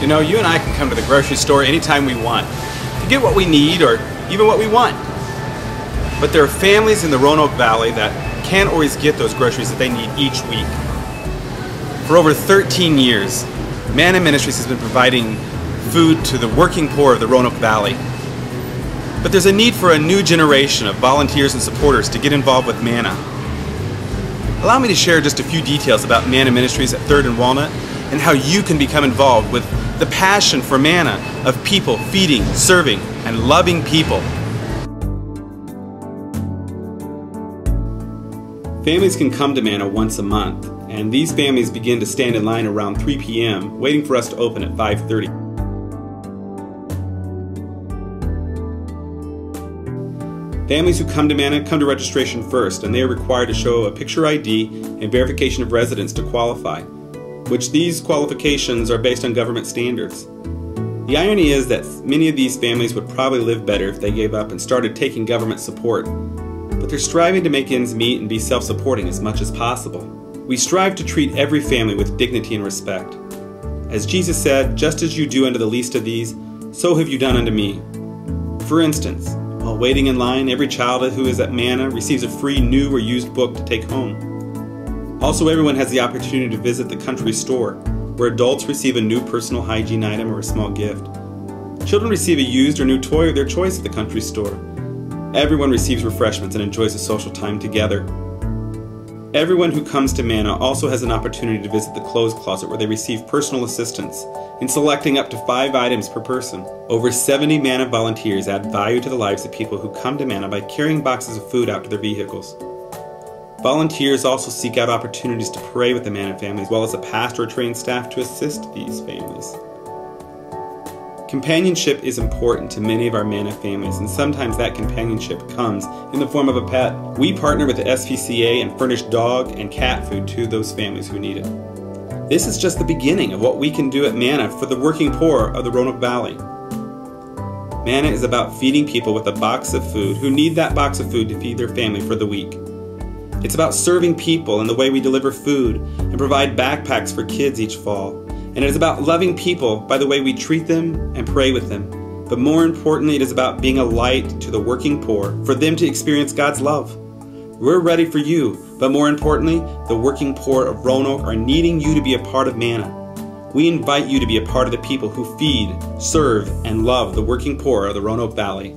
You know, you and I can come to the grocery store anytime we want to get what we need or even what we want. But there are families in the Roanoke Valley that can't always get those groceries that they need each week. For over 13 years, Manna Ministries has been providing food to the working poor of the Roanoke Valley. But there's a need for a new generation of volunteers and supporters to get involved with Manna. Allow me to share just a few details about Manna Ministries at 3rd and Walnut and how you can become involved with the passion for Manna of people feeding, serving, and loving people. Families can come to Manna once a month, and these families begin to stand in line around 3 p.m. waiting for us to open at 5:30. Families who come to Manna come to registration first, and they are required to show a picture ID and verification of residence to qualify, which these qualifications are based on government standards. The irony is that many of these families would probably live better if they gave up and started taking government support, but they're striving to make ends meet and be self-supporting as much as possible. We strive to treat every family with dignity and respect. As Jesus said, "Just as you do unto the least of these, so have you done unto me." For instance, while waiting in line, every child who is at Manna receives a free new or used book to take home. Also, everyone has the opportunity to visit the country store, where adults receive a new personal hygiene item or a small gift. Children receive a used or new toy of their choice at the country store. Everyone receives refreshments and enjoys a social time together. Everyone who comes to Manna also has an opportunity to visit the clothes closet, where they receive personal assistance in selecting up to 5 items per person. Over 70 Manna volunteers add value to the lives of people who come to Manna by carrying boxes of food out to their vehicles. Volunteers also seek out opportunities to pray with the Manna families, as well as a pastor or trained staff to assist these families. Companionship is important to many of our Manna families, and sometimes that companionship comes in the form of a pet. We partner with the SPCA and furnish dog and cat food to those families who need it. This is just the beginning of what we can do at Manna for the working poor of the Roanoke Valley. Manna is about feeding people with a box of food who need that box of food to feed their family for the week. It's about serving people in the way we deliver food and provide backpacks for kids each fall. And it is about loving people by the way we treat them and pray with them. But more importantly, it is about being a light to the working poor for them to experience God's love. We're ready for you, but more importantly, the working poor of Roanoke are needing you to be a part of Manna. We invite you to be a part of the people who feed, serve, and love the working poor of the Roanoke Valley.